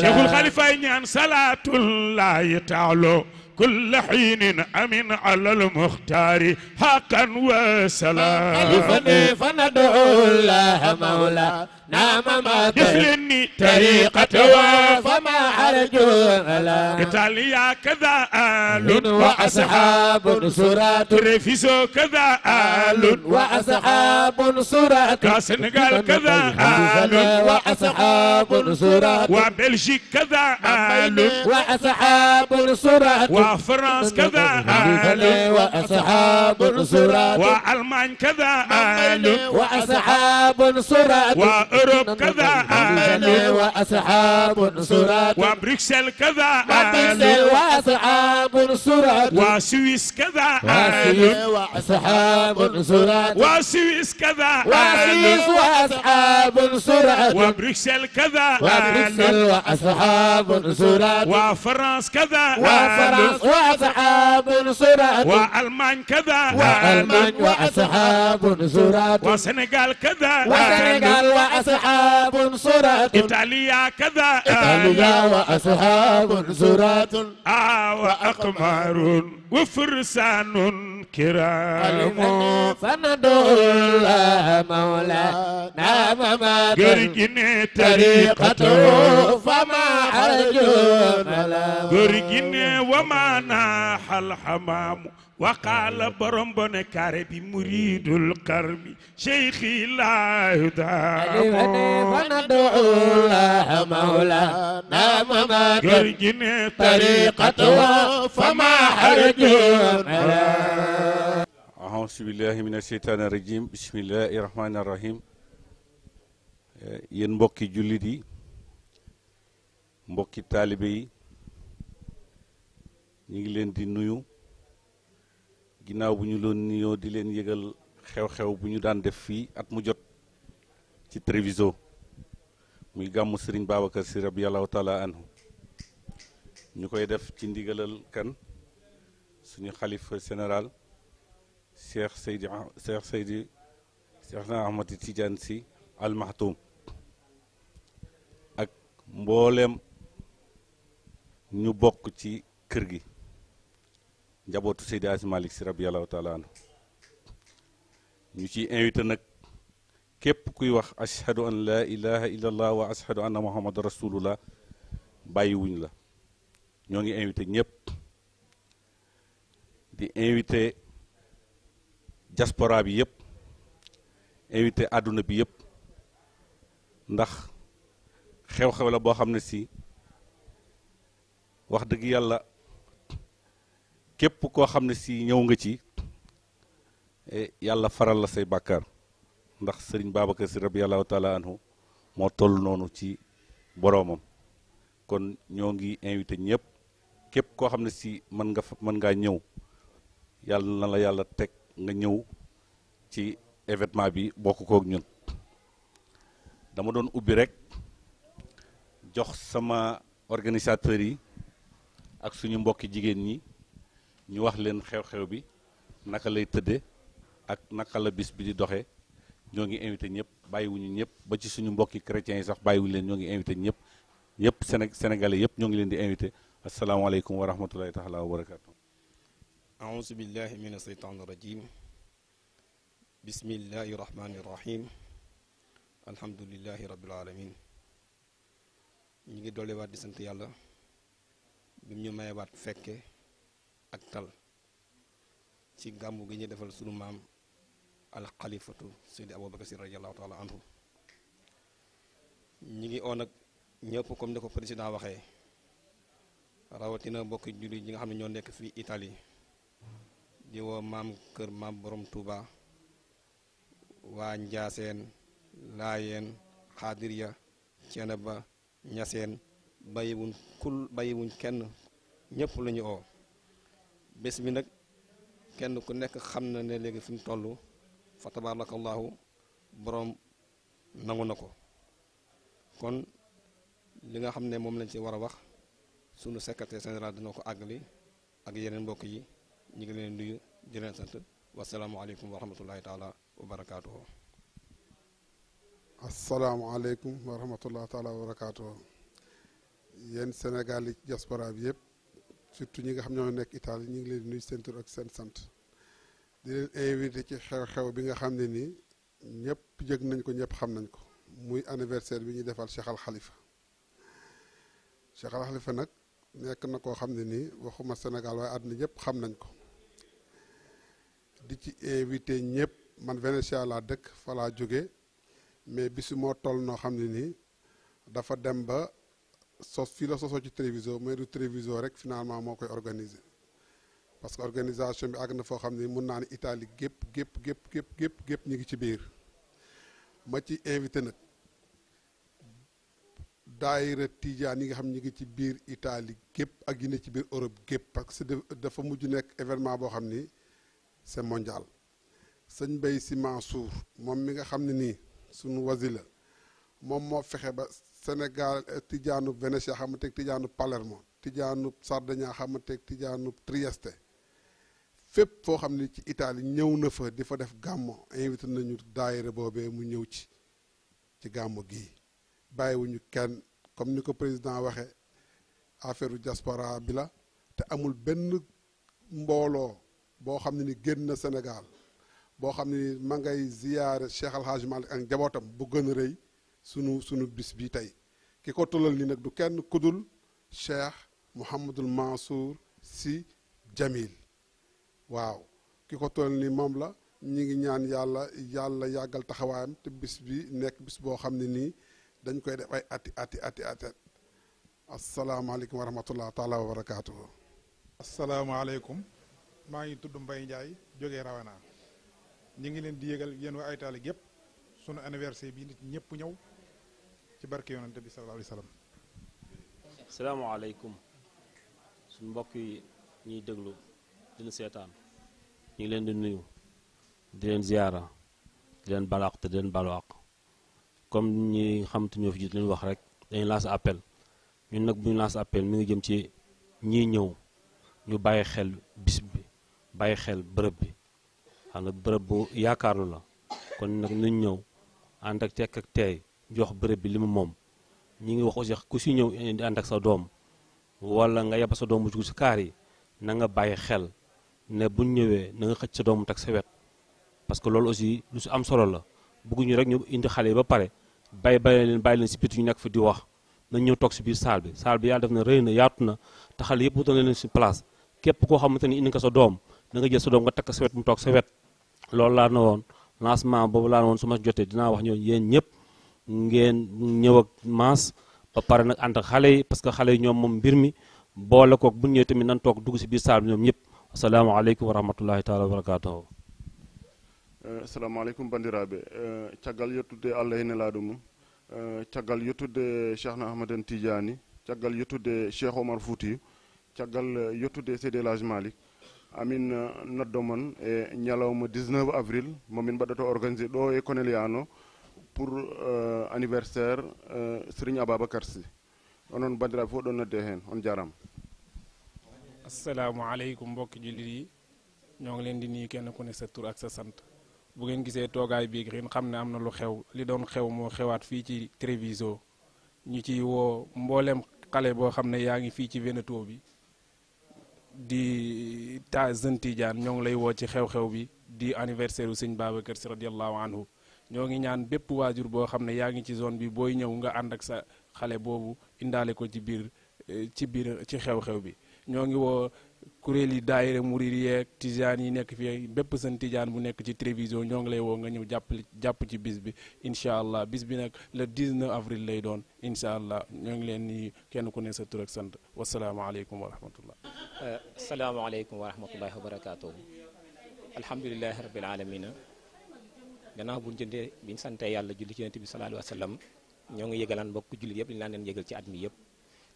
شيخ الخليفة ينان صلاة الله تعالى كل حين أمين على المختار حقا وسلام خليفني فندعو الله مولا نعم ما يخلني طريقته فما أرجو لا إيطاليا كذا آل وأصحاب سرات ريفيسو كذا آل وأصحاب سرات كاسنغال كذا آل وأصحاب سرات وبلجيك كذا آل وأصحاب سرات وفرنسا كذا آل وأصحاب سرات وألمان كذا آل وأصحاب سرات وأوروب كذا آل وأصحاب سرات وبريكسل كذا وبريكسل آل وأصحاب سرات وسويس كذا آل وأصحاب سرات وسويس كذا وسويس آل وأصحاب سرات وبريكسل كذا وبريكسل آل وأصحاب سرات وفرنسا كذا وفرنسا آل وأصحاب سرات وألمان كذا وألمان آل وأصحاب سرات وسنغال كذا وسنغال وأصحاب سرات إيطاليا كذا إيطاليا وأصحاب سرات وأقمار وفرسان كرام فندعو الله مولا نعم ما غرقني طريقته فما أرجو ملا غرقني وما ناح الحمام وقال برمبن كاربي مريد القرب شيخي لا يدام فندعو الله مولا نعم ما غرقني طريقته فما أرجو ملا أعوذ بالله من الشيطان الرجيم بسم الله الرحمن الرحيم yéen mbokki jullit yi mbokki taalibe yi ñu ngi leen di nuyu ginnaaw bu ñu loon nuyoo di leen yëgal xew-xew bu ñu daan def fii at mu jot ci Treviso muy gàmmu Serigne Babacar Sy radiyallahu taala anhu ñu koy def ci ndigalal kan suñu xalifa général Cheikh na Ahmad Tidiane Sy Al Maktoum ak mboolem ñu bokk ci kër gi njabootu Seydi Hadji Malick Sy radiyallahu taala anhu ñu ci invité nag képp kuy wax ashhadu an la ilaha illallah wa ashhadu anna muhammad rasulullah bàyyiwuñ la ñoo ngi invité ñëpp di invité diaspora bi yëpp invité àdduna bi yëpp ndax xew-xew la boo xam ne si wax dëgg yàlla képp koo xam ne si ñëw nga ci yàlla faral la say bàkkaar ndax sëriñ Babacar Sy radiyallahu taala anhu moo toll noonu ci boroomam kon ñoo ngi invité ñëpp képp koo xam ne si mën ngaa ñëw yàlla na la yàlla teg nga ñëw ci événement bi bokk kook ñun dama doon ubbi rek jox sama organisateurs yi ak suñu mbokki jigéen ñi ñu wax leen xew-xew bi naka lay tëdde ak naka la bis bi di doxee ñoo ngi invité ñëpp bàyyiwuñu ñëpp ba ci suñu mbokki chrétiens yi sax bàyyiwuñu leen ñoo ngi invité ñëpp sénégalais yëpp ñoo ngi leen di invité asalaamaaleykum wa rahmatulahi taala wa barakatu aouzu billahi min asheytaan irajim bismillahi rahmani rahim alhamdulillahi rabbil alamin ñu ngi dolliwaat di sant yàlla bi mu ñu mayewaat fekke ak tal ci gàmmu gi ñu defal sunu maam al xalifatu Seydi Aboubacar Sy radiallahu taala anhu ñi ngi oon ak ñëpp comme ni ko président waxee rawatina mbokki jullit ñi nga xam ne ñoo nekk fii Italie di woo maam kër maam borom Touba waa Njaaseen Laayeen Xaadiriya Ceenaba Ñaseen bàyyiwuñ kenn ñëpp la ñu oo bés bi nag kenn ku nekk xam na ne léegi fi mu toll fa tabarakallahu borom nangu na ko kon li nga xam ne moom lañ ci war a wax sunu secrétaire général dina ko àggali ak yeneen mbokk yi ñu ngi leen nuyu di leen sant wasalaamualeykum wa rahmatullahi taala wa barakaatuhu. asalaamualeykum wa rahmatullahi taala wa barakaatuhu. yéen Sénégal yi diaspora bi yëpp surtout ñi nga xam ñoo nekk Italie ñu ngi leen di nuyu seen tur ak seen sant di leen invité ci xew-xew bi nga xam ne nii ñëpp yëg nañ ko ñëpp xam nañ ko muy anniversaire bi ñuy defal Cheikh Al Khalifa. Cheikh Al Khalifa nag nekk na koo xam ne nii waxuma Sénégal waaye àdduna ñëpp xam nañ ko di ci invité ñëpp man Venetia laa dëkk fa laa jóge mais bisu moo toll noo xam ne nii dafa dem ba sos fii la sosoo ci télévision mais du télévision rek finalement moo koy organiser parce que organisation bi àgg na foo xam ne mun naa ne Italie gépp ñu ngi ci biir ma ci invité nag daayira Tijaan yi nga xam ñi ngi ci biir Italie gépp ak yi ne ci biir Europe gépp parce que dafa mujj nekk événement boo xam ni c'est mondial sëñ Mbaye Sy Mansour moom mi nga xam ne nii suñu wasila moom moo fexe ba Sénégal Tijaanu Venetia xamanteeg Tijaanu Palermo Tijaanu Sardegna xamanteeg Tijaanu Trieste fépp foo xam ne ci Italie ñëw na fa di fa def gàmmo invité nañu daayira boobee mu ñëw ci gàmmo gii bàyyiwuñu kenn comme ni ko président waxe affaire diaspora bi la te amul benn mbooloo boo xam ne ni génn na Sénégal boo xam ne ni ma ngay ziyaare Cheikh Al Hadj Malick ak njabootam bu gën a rëy sunu bis bi tey ki ko tollal ni nag du kenn kudul Cheikh Mouhamadul Mansour Sy Djamil waaw ki ko tollal ni moom la ñi ngi ñaan yàlla yàggal taxawaayam te bis bi nekk bis boo xam ne nii dañ koy def ay ati asalaamaaleykum wa rahmatullah taala wa barakaatuhu. asalaamaaleykum maa ngi tudd Mbaye Ndiaye jógee Rawana ñu ngi leen di yëgal yéen waa Italie gépp sunu anniversaire bi nit ñëpp ñëw ci barke yonante bi sallallahu alayhi wa sallam. asalaamaaleykum suñu mbokk yi ñuy déglu dina seetaan ñu ngi leen di nuyu di leen ziyaara di leen balaax te di leen balaax comme ñi xamante ñoo fi jiit leen wax rek dañuy lancer appel ñun nag bu ñu lancer appel mi ngi jëm ci ñii ñëw ñu bàyyi xel bis bi bàyyi xel bërëb bi xam nga bërëb bu yaakaaru la kon nag nañ ñëw ànd ak tekk ak teey jox bërëb bi li mu moom ñi ngi wax aussi ku si ñëw di ànd ak sa doom wala nga yebba sa doom bu jug si kaar yi na nga bàyyi xel ne buñ ñëwee na nga xëcc sa doom mu teg sa wet parce que loolu aussi lu si am solo la bëgguñu rek ñu indi xale yi ba pare bàyyi leen si biti ñu nekk fi di wax nañ ñëw toog si biir salle bi yàlla def na rëy na yaatu na te xale yëpp wutal leen si place képp koo xamante ni indi nga sa doom na nga jël sa doom nga teg sa wet mu toog sa wet loolu laa na woon lancement boobu laa na woon su ma jotee dinaa wax ñoo yéen ñëpp ngeen ñëw ak maas ba pare nag ànd ak xale yi parce que xale yi ñoom moom mbir mi boole koog bu ñëwee tamit nan toog dugg si biir salle bi ñoom ñëpp asalaamaaleykum wa rahmatullahi taala wa barakatuhu. assalamu aleykum bandiraɓe caggal yettude allah ene laaɗo mum caggal yettude cheikhna ahmadan tidiani caggal yettude cheikh omar foutiyou caggal yettude seydi El Hadji Malick amin noddo mon e ñalawma 19 avril momin mbaɗato organisé ɗo e Conegliano pour anniversaire Serigne Ababacar Sy onon bandiraɓe fof ɗon nodde hen on jarama. assalamu aleykum mbokki jullit yi ñoo ngi leen di nuyu kenn ku ne sa tur ak sa sant bu ngeen gisee toogaay bii ngeen xam ne am na lu xew li doon xew moo xewaat fii ci Treviso ñu ci woo mboolem xale boo xam ne yaa ngi fii ci Veneto bi di jeune Tidiane ñoo ngi lay woo ci xew-xew bi di anniversaire u sëñ Babacar Sy radiallahu anhu ñoo ngi ñaan bépp waajur boo xam ne yaa ngi ci zone bi booy ñëw nga ànd ak sa xale boobu indaale ko ci biir ci xew-xew bi ñoo ngi woo kuréel yi daayira murid yeeg tijaan yi nekk fii bépp seen tijaan bu nekk ci Treviso ñoo ngi lay woo nga ñëw jàpp ci bis bi incha allah bis bi nag le 19 avril lay doon incha allah ñoo ngi leen ni kenn ku ne sa tur ak sant wasalaamaaleykum wa rahmatullah. asalaamaaleykum wa rahmatullahi wa barakaatu. alhamdulilahi rabbil alamina gannaaw bu jëndee bi ñu sante yàlla julli ci yonent bi sallallahu alayhi wa sallam ñoo ngi yëgalaan mbokk jullit yëpp li ñu laan leen yëgal ci at mi yëpp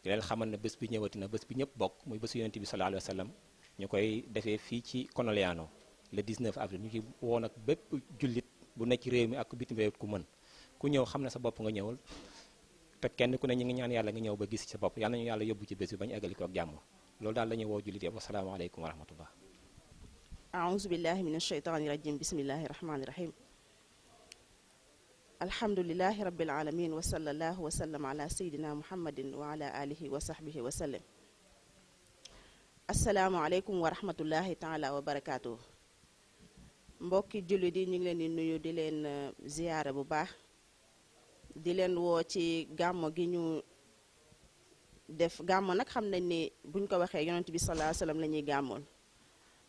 di leen xamal ne bés bi ñëwati na bés bi ñëpp bokk muy bésu yonent bi sallallahu alayhi wa sallam ñu koy defee fii ci Conegliano le 19 avril ñu ci woo nag bépp jullit bu nekk ci réew mi ak bitim réew ku mën ku ñëw xam ne sa bopp nga ñëwal te kenn ku ne ñu ngi ñaan yàlla nga ñëw ba gis ci sa bopp yàlla nañu yàlla yóbbu ci bés bi ba ñu eggali ko ak jàmm loolu daal la ñuy woo jullit yëpp wasalaamaaleykum wa rahmatullah. aouzu billahi min ashaytani rajim bismillahi rahmani rahim alhamdulilahi rabbil alamin wa sallallahu wa sallam ala sayidina muhammadin wa ala alihi wa sahbihi wa sallam. asalaamualeykum wa rahmatullahi taala wa barakaatu. mbokki jullit yi ñu ngi leen di nuyu di leen ziyaara bu baax di leen woo ci gàmmo gi ñu def. gàmmo nag xam nañ ni buñ ko waxee yonent bi sallallahu alayhi wa sallam la ñuy gàmmoon,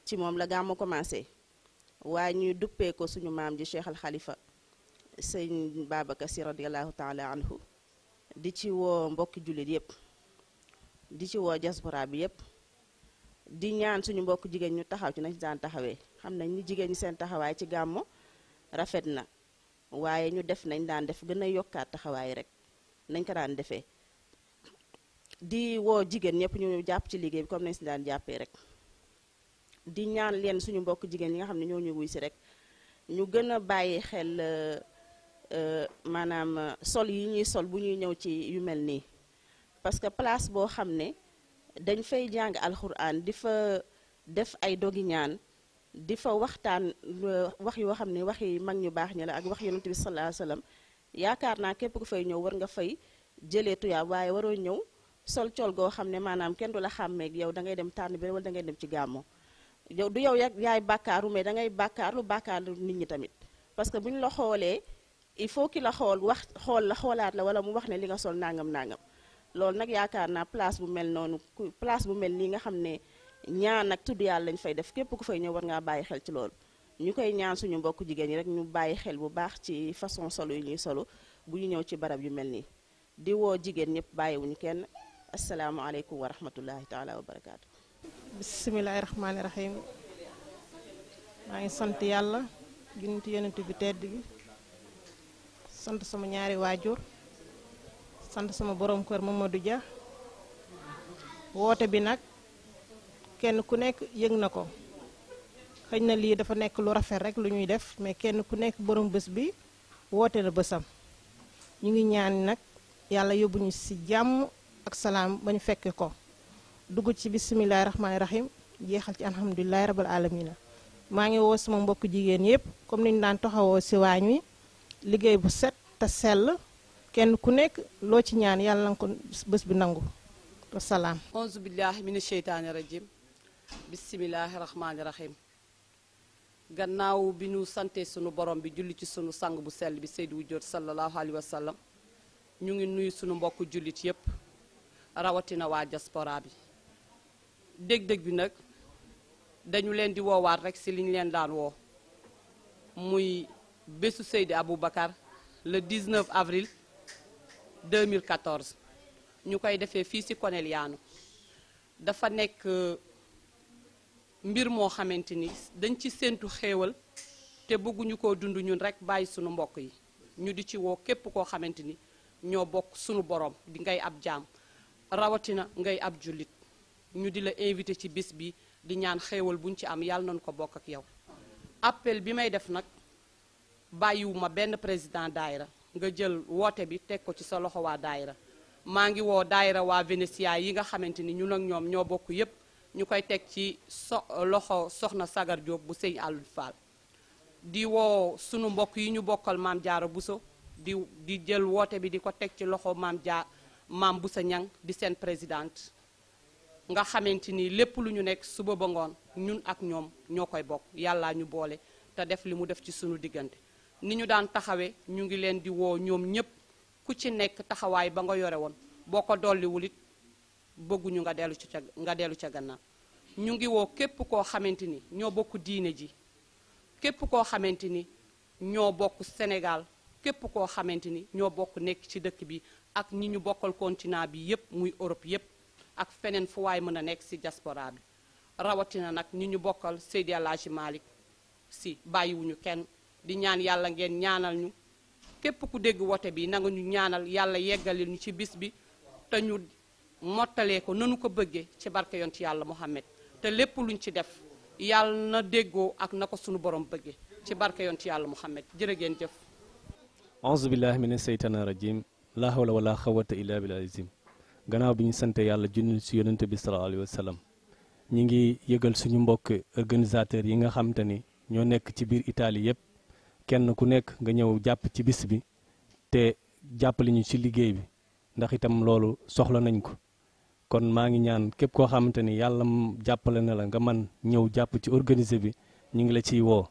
ci moom la gàmmo commencé, waaye ñu duppee ko suñu maam ji Cheikh al Khalifa sëñ Babacar Sy radiallahu taala anhu. di ci woo mbokki jullit yépp, di ci woo diaspora bi yépp, di ñaan suñu mbokk jigéen ñu taxaw ci nañ daan taxawee. xam nañ ni jigéen ñi seen taxawaay ci gàmmo rafet na, waaye ñu def nañ daan def gën a yokkaat taxawaay rek nañ ko daan defee. di woo jigéen ñëpp ñu jàpp ci liggéey bi comme nañ si daan jàppee rek. di ñaan leen suñu mbokk jigéen ñi nga xam ne ñoo ñu wuy si rek ñu gën a bàyyi xel maanaam sol yi ñuy sol bu ñuy ñëw ci yu mel nii, parce que place boo xam ne dañ fay jàng alxuraan di fa def ay dogi ñaan, di fa waxtaan wax yoo xam ne waxi mag ñu baax ñi la ak wax yonent bi sallallahu alayhi wasallam. yaakaar naa képp ku fay ñëw war nga fay jëlee tuyaab, waaye waroo ñëw sol col goo xam ne maanaam kenn du la xàmmeeg yow da ngay dem tànn bi wala da ngay dem ci gàmmo. yow du yow yaay bàkkaaru, mais da ngay bàkkaarlu nit ñi tamit, parce que bu ñu la xoolee il faut ki la xool wax xool la xoolaat la wala mu wax ne li nga sol nangam nangam. loolu nag yaakaar naa place bu mel noonu place bu mel nii nga xam ne ñaan ak tudd yàlla lañ fay def, képp ku fay ñëw war ngaa bàyyi xel ci loolu. ñu koy ñaan suñu mbokk jigéen ñi rek ñu bàyyi xel bu baax ci façon solo yu ñuy solo bu ñu ñëw ci barab yu mel nii. di woo jigéen ñëpp bàyyiwuñu kenn. asalaamualeykum wa rahmatullahi taala wa barakaatu. bisimilahi rahmaani rahim. maa ngi sant yàlla junti yonent bi tedd bi, sant sama ñaari waajur, sant sama borom kër Mamadou Dia. woote bi nag kenn ku nekk yëg na ko, xëy na lii dafa nekk lu rafet rek lu ñuy def, mais kenn ku nekk borom bés bi woote na bésam. ñu ngi ñaan nag yàlla yóbbuñu ci jàmm ak salaam ba ñu fekke ko, dugg ci bisimilahi rahmaani rahim, jeexal ci alhamdulilahi rabbil alamina. maa ngi woo sama mbokk jigéen yépp comme ni ñu daan taxawoo ci waañ wi, liggéey bu set te sell, kenn ku nekk loo ci ñaan yàlla na ko bés bi nangu. wasalaam. auzu billahi mina sheytaani rajim, bisimilahi rahmaani rahim. gannaaw bi ñu sante sunu borom bi julli ci sunu sang bu sell bi Seydou Wujjoot sallallahu alayhi wa sallam, ñu ngi nuyu sunu mbokk jullit yépp, rawatina waa diaspora bi. dég-dég bi nag dañu leen di woowaat rek ci li ñu leen daan woo, muy bésu Seydi Aboubacar le 19 avril 2014 ñu koy defee fii ci Conegliano. dafa nekk mbir moo xamante ni dañ ci séentu xéewal te bëgguñu koo dund ñun rek bàyyi sunu mbokk yi. ñu di ci woo képp koo xamante ni ñoo bokk sunu borom di ngay ab jaam, rawatina ngay ab jullit. ñu di la invité ci bis bi di ñaan xéewal buñ ci am yàlla nañu ko bokk ak yow. appel bi may def nag bàyyiwuma benn président daayira, nga jël woote bi teg ko ci sa loxo waa daayira. maa ngi woo daayira waa Venetia yi nga xamante ni ñun ak ñoom ñoo bokk yépp, ñu koy teg ci loxo soxna Sagar Diop bu sëñ Alioune Fall. di woo sunu mbokk yi ñu bokkal maam Jaara Buso di jël woote bi di ko teg ci loxo maam Busa Ñang di seen présidente, nga xamante ni lépp lu ñu nekk suba ba ngoon ñun ak ñoom ñoo koy bokk. yàlla ñu boole te def li mu def ci sunu diggante. ni ñu daan taxawee ñu ngi leen di woo ñoom ñépp, ku ci nekk taxawaay ba nga yore woon boo ko dolliwul it bëgguñu nga dellu ca gannaaw. ñu ngi woo képp koo xamante ni ñoo bokk diine ji, képp koo xamante ni ñoo bokk Sénégal, képp koo xamante ni ñoo bokk nekk ci dëkk bi ak ñi ñu bokkal continent bi yépp, muy Europe yépp ak feneen fu waay mën a nekk ci diaspora bi. rawatina nag ñi ñu bokkal Seydi El Hadji Malick Sy, bàyyiwuñu kenn. di ñaan yàlla ngeen ñaanal ñu, képp ku dégg wote bi nanga ñu ñaanal yàlla yeggalil ñu ci bis bi te ñu mottalee ko nanu ko bëggee ci barke yoon ci yàlla Muhammad. te lépp luñ ci def yàlla na déggoo ak na ko sunu borom bëggee ci barke yoon ci yàlla Muhammad. jërë ngeen jëf. auzu billahi mina seytaani rajim, la hawla wala xawata illa billahi azim. gannaaw bi ñu sante yàlla junni si yonente bi sallallahu alayhi wa sallam, ñi ngi yëgal suñu mbokk organisateurs yi nga xam te ni ñoo nekk ci biir Italie yépp, kenn ku nekk nga ñëw jàpp ci bis bi te jàppale ñu ci liggéey bi ndax itam loolu soxla nañ ko kon maa ngi ñaan képp koo xamante ni yàlla jàppale na la nga man ñëw jàpp ci organiser bi ñu ngi la ciy woo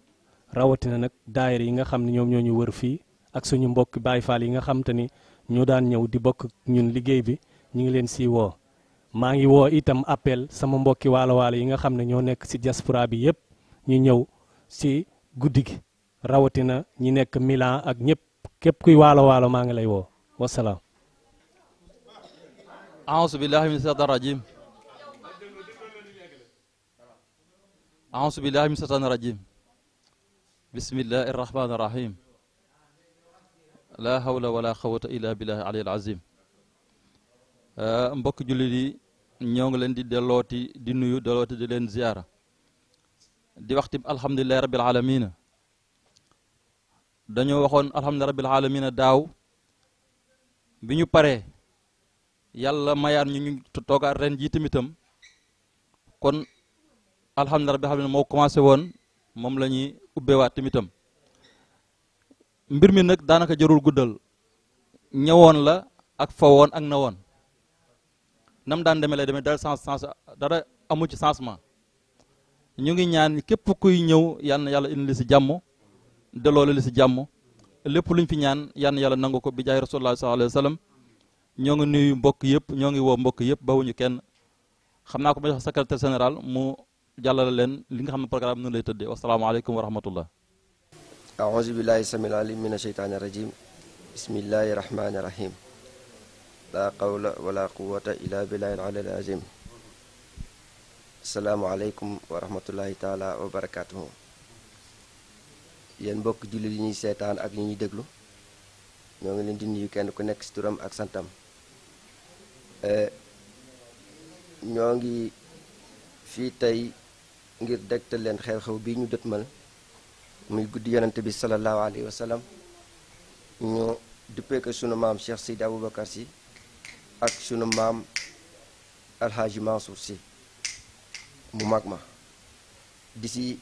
rawatina nag daayira yi nga xam ne ñoom ñoo ñu wër fii ak suñu mbokk Baay Faal yi nga xamante ni ñoo daan ñëw di bokk ñun liggéey bi ñu ngi leen siy woo maa ngi woo itam appel sama mbokki waalo waalo yi nga xam ne ñoo nekk ci diaspora bi yëpp ñu ñëw ci guddi gi rawatina ñi nekk Milan ak ñëpp képp kuy waalo waalo maa ngi lay woo wasalaam. أعوذ بالله من الشيطان الرجيم أعوذ بالله من الشيطان الرجيم بسم الله الرحمن الرحيم لا حول ولا قوة إلا بالله العلي العظيم mbokk jullit yi ñoo ngi leen di dellooti di nuyu dellooti di leen ziyaara di waxti alhamdulillahi rabbil alamina dañoo waxoon alhamdulillahi rabbil alamina daaw bi ñu paree yàlla mayaat ñu toogaat ren jii tamitam kon alhamdulilah rabbil alamin moo commencé woon moom la ñuy ubbeewaat tamitam mbir mi nag daanaka jarul guddal ñëwoon la ak fa woon ak na woon nam daan demee lay demee dara amu ci changement ñu ngi ñaan képp kuy ñëw yal na yàlla indi li si jàmm delloo li si jàmm lépp luñ fi ñaan yal na yàlla nangu ko bi jaay rasulullah sallallahu alayhi wa sallam ñoo ngi nuyu mbokk yëpp ñoo ngi woo mbokk yëpp bawuñu kenn xam naa ko ma jox secrétaire général mu jàllale leen li nga xam ne programme nu lay tëddee wasalaamaaleykum wa rahmatullah aouzu billahi samil alim min asheytaani rajim bismillahi rahmani rahim la qawla wala quwata illa billahi al-ali al-azim asalaamualeykum wa rahmatullahi taala wa barakatuhu yéen mbokk jullit yi ñuy seetaan ak yi ñuy déglu ñoo ngi leen di nuyu kenn ku nekk ci turam ak santam ñoo ngi fii tey ngir dégtal leen xew-xew bii ñu dëtmal muy guddi yonente bi sallallahu alayhi wa sallam ñu duppee ko sunu maam Cheikh Seydi Aboubacar Sy ak sunu maam Alhaji Mansour Sy mu mag ma di si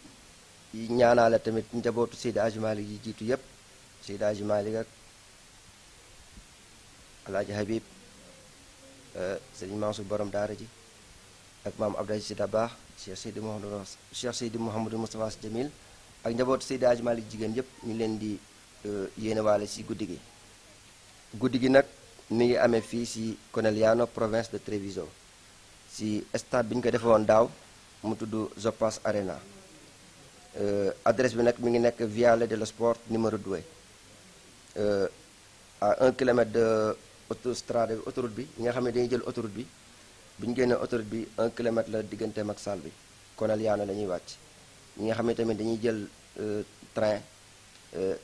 ñaanaale tamit njabootu Seydi Hadji Malick yi jiitu yépp Seydi Hadji Malick ak Alhaji Habib Sëriñ Mansour borom daara ji ak maam Abdou Aziz Sy Dabakh Cheikh Seydi Mouhamadou Moustapha Sy Jamil ak njabootu Seydi Hadji Malick jigéen yépp ñu leen di yéenewaale si guddi gi nag mi ngi amee fii si Conegliano province de Treviso si stade bi ñu ko defee woon daaw mu tudd Zopas Arena adresse bi nag mi ngi nekk Viale dello Sport numéro 2 à 1 kilomètre de autoroute bi ñi nga xam ne dañuy jël autoroute bi bu ñu génnee autoroute bi 1 kilomètre la digganteem ak salle bi Conegliano la ñuy wàcc ñi nga xam ne tamit dañuy jël train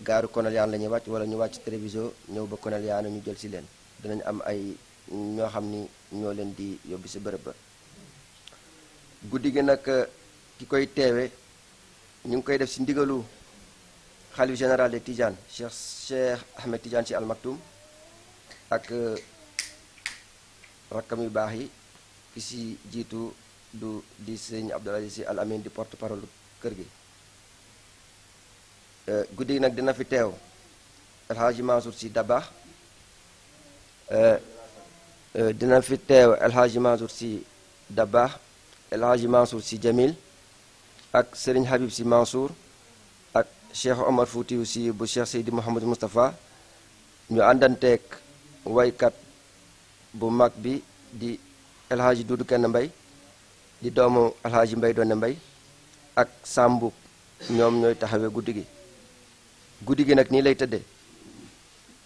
gaaru Conegliano la ñuy wàcc wala ñu wàcc Treviso ñëw ba Conegliano ñu jël si leen dinañ am ay ñoo xam ni ñoo leen di yóbbu si bërëb ba guddi gi nag ki koy teewe ñu ngi koy def si ndigalu xalif général de Tidiane Cheikh Ahmed Tidiane Sy Al Maktoum ak rakkam yu baax yi ki si jiitu di sëñ Abdoul Aziz Sy Al Amin di porte parole kër gi guddi gi nag dina fi teew El Hadji Mansour Sy Dabakh dina fi teew El Hadji Mansour Sy Dabakh El Hadji Mansour Sy Jamil ak Serigne Habib Sy Mansour ak Cheikh Omar Foutiyou Sy bu Cheikh Seydi Mouhamadou Moustapha ñu àndanteeg waykat bu mag bi di El Hadji Doudou Kenn Mbay di doomu El Hadji Mbay Doone Mbay ak Sambu ñoom ñooy taxawee guddi gi nag nii lay tëddee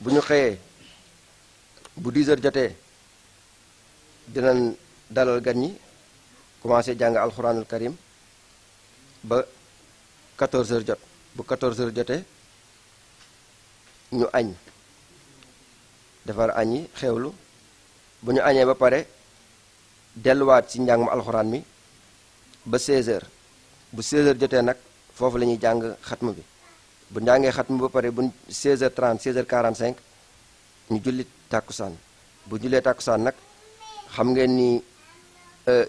bu ñu xëyee bu 10 heures jotee dinañ dalal gan ñi commencé jàng alxuraanul karim ba 14 heures jot bu 14 heures jotee ñu añ defar añ yi xewlu bu ñu añee ba pare delluwaat ci njàngum alxuraan mi ba 16 heures bu 16 heures jotee nag foofu la ñuy jàng xatma bi bu njàngee xatma ba pare bu 16 heures 30 16 heures 45 ñu julli tàkkusaan bu jullee tàkkusaan nag xam ngeen ni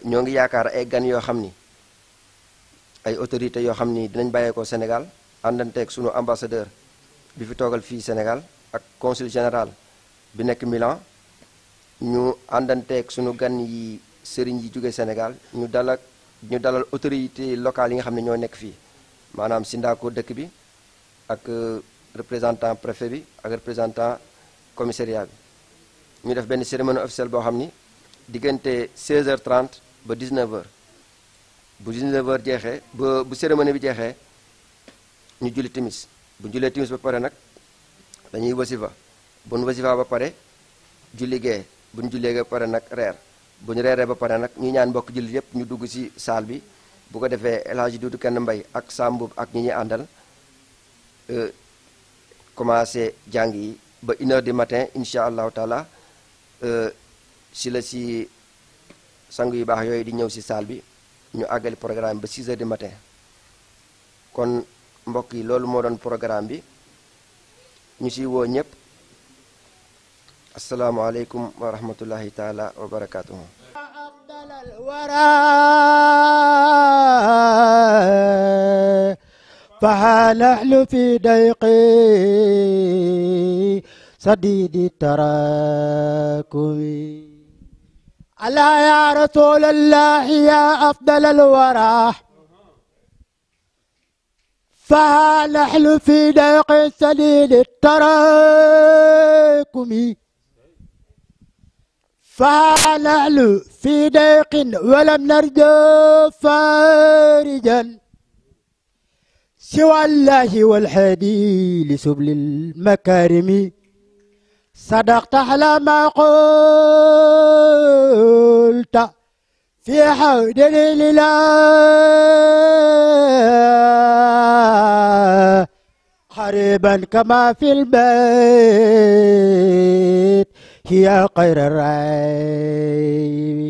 ñoo ngi yaakaar ay gan yoo xam ni ay autorités yoo xam ni dinañ bàyyeekoo Sénégal àndanteeg sunu ambassadeur bi fi toogal fii Sénégal ak consul général bi nekk Milan ñu àndanteeg sunu gan yi sëriñ yi jóge Sénégal ñu dalal autorité locale yi nga xam ne ñoo nekk fii maanaam Sindako dëkk bi ak représentant préfet bi ak représentant commissariat bi ñu def benn cérémonie officielle boo xam ni diggante 16h30 ba 19h bu 19h jeexee bu cérémonie bi jeexee ñu julli timis bu jullee timis ba pare nag dañuy wasifa bu ñu wasifa ba pare julli gee bu ñu jullee ba pare nag reer bu ñu reeree ba pare nag ñu ñaan mbokk jullit yépp ñu dugg ci salle bi bu ko defee El Hadji Doudou Kenn Mbaye ak Sambub ak ñi ñuy àndal commencé jàng yi ba 1h du matin incha allahu taala si la si sang yu baax yooyu di ñëw si salle bi ñu àggali programme ba 6h du matin kon mbokk yi loolu moo doon programme bi ñu si woo ñëpp asalaamualeykum wa rahmatullahi taala wa barakatuhu فهنحل في ضيقي سديد التراكم ألا يا رسول الله يا أفضل الورى فهنحل في ضيق سديد التراكم فنحن في ضيق ولم نرجو فارجا سوى الله والهادي لسبل المكارم صدقت على ما قلت في حول الله قريبا كما في البيت هي خير الرعيب